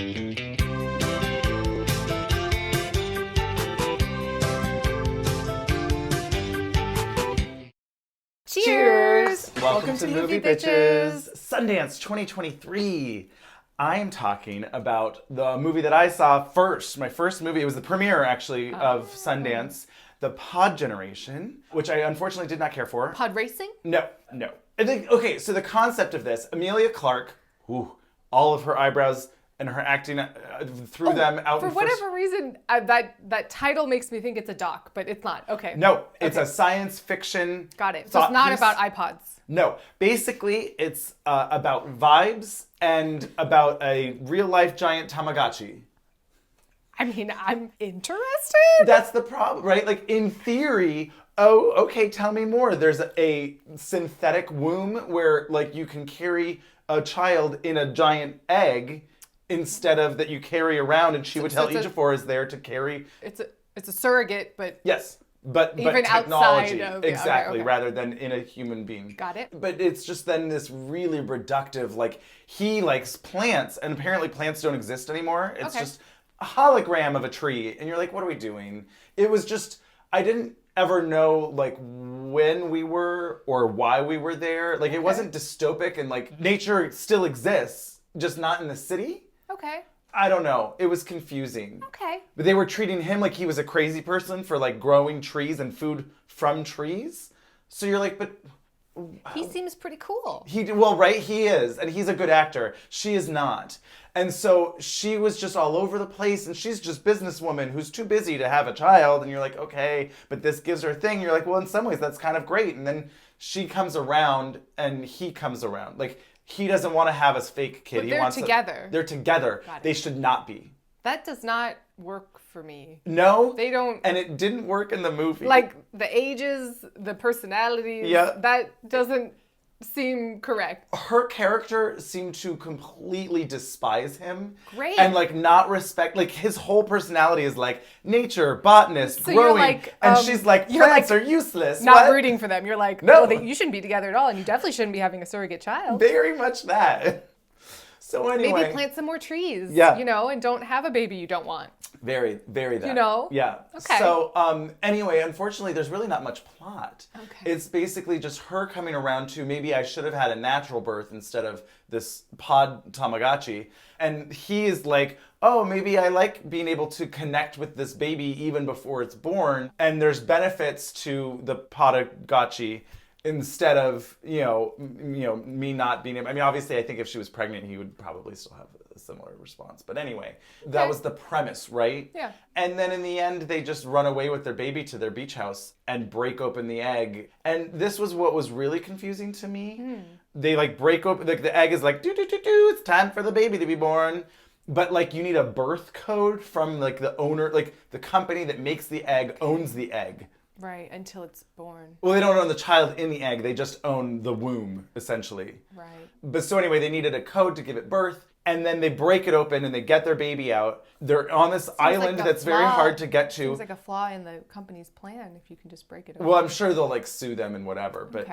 Cheers! Welcome to MovieBitches! Sundance 2023. I am talking about the movie that I saw first. My first movie. It was the premiere, actually, of Sundance. The Pod Generation, which I unfortunately did not care for. Pod racing? No. Okay, so the concept of this, Emilia Clarke, all of her eyebrows and her acting through them out. For whatever reason, that title makes me think it's a doc, but it's not. Okay. No, it's a science fiction. Got it. So it's not about iPods. No, basically it's about vibes and about a real life giant Tamagotchi. I mean, I'm interested. That's the problem, right? Like in theory, okay, tell me more. There's a synthetic womb where like you can carry a child in a giant egg instead of that you carry around, and she would tell Ejiofor is there to carry. It's a surrogate, but yes, but even technology, outside of exactly, rather than in a human being. Got it. But it's just then this really reductive, like he likes plants, and apparently plants don't exist anymore. It's just a hologram of a tree, and you're like, what are we doing? It was just, I didn't ever know like when we were or why we were there. Like it wasn't dystopic, and like nature still exists, just not in the city. Okay. I don't know. It was confusing. Okay. But they were treating him like he was a crazy person for like growing trees and food from trees. So you're like, but he seems pretty cool. Right, he is, and he's a good actor. She is not. And so she was just all over the place, and she's just businesswoman who's too busy to have a child, and you're like, okay, but this gives her a thing. You're like, well, in some ways that's kind of great. And then she comes around and he comes around. Like he doesn't want to have a fake kid. But they're together. They're together. They should not be. That does not work for me. No? They don't. And it didn't work in the movie. Like the ages, the personalities. Yeah. That doesn't seem correct. Her character seemed to completely despise him. Great. And like not respect, like his whole personality is like nature, botanist, so growing. You're like, and she's like, plants are useless. Not rooting for them. You're like, no, well, you shouldn't be together at all, and you definitely shouldn't be having a surrogate child. Very much that. So anyway. Maybe plant some more trees, and don't have a baby you don't want. Very, very that. Yeah. Okay. So anyway, unfortunately, there's really not much plot. Okay. It's basically just her coming around to maybe I should have had a natural birth instead of this pod Tamagotchi. And he is like, oh, maybe I like being able to connect with this baby even before it's born. And there's benefits to the Podagotchi instead of, me not being able. I mean, obviously, I think if she was pregnant, he would probably still have a similar response. But anyway, that was the premise, right? Yeah. And then in the end, they just run away with their baby to their beach house and break open the egg. And this was what was really confusing to me. They like break open, like the egg is like, it's time for the baby to be born. But like you need a birth code from like the owner, like the company that makes the egg owns the egg. Right, until it's born. Well, they don't own the child in the egg. They just own the womb, essentially. Right. But so anyway, they needed a code to give it birth. And then they break it open and they get their baby out. They're on this island that's very hard to get to. Seems like a flaw in the company's plan if you can just break it open. Well, I'm sure they'll like sue them and whatever. But,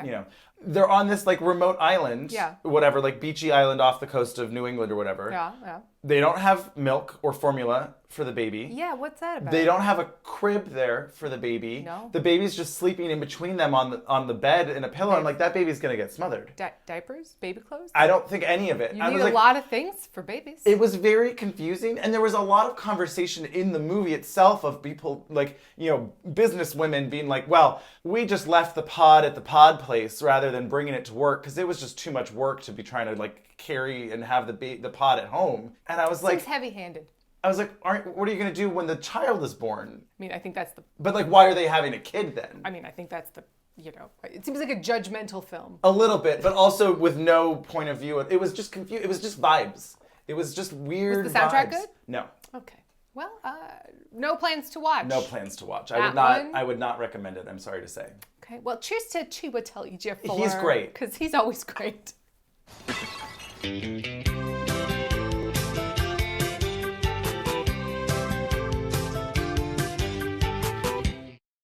they're on this like remote island. Yeah. Whatever, like beachy island off the coast of New England or whatever. Yeah. They don't have milk or formula for the baby. Yeah, what's that about? They don't have a crib there for the baby. No. The baby's just sleeping in between them on the bed in a pillow. I'm like, that baby's gonna get smothered. Diapers? Baby clothes? I don't think any of it. You need a lot of things for babies. It was very confusing, and there was a lot of conversation in the movie itself of people like, business women being like, well, we just left the pod at the pod place rather than bringing it to work because it was just too much work to be trying to like carry and have the pod at home. And I was like, seems heavy-handed. I was like, what are you going to do when the child is born? I mean, I think that's the... But like, why are they having a kid then? I mean, I think that's the, it seems like a judgmental film. A little bit, but also with no point of view. It was just confused. It was just vibes. It was just weird Was the soundtrack vibes. Good? No. Okay. Well, no plans to watch. No plans to watch. That I would not recommend it, I'm sorry to say. Okay. Well, cheers to Chiwetel Ejiofor. He's great. Because he's always great.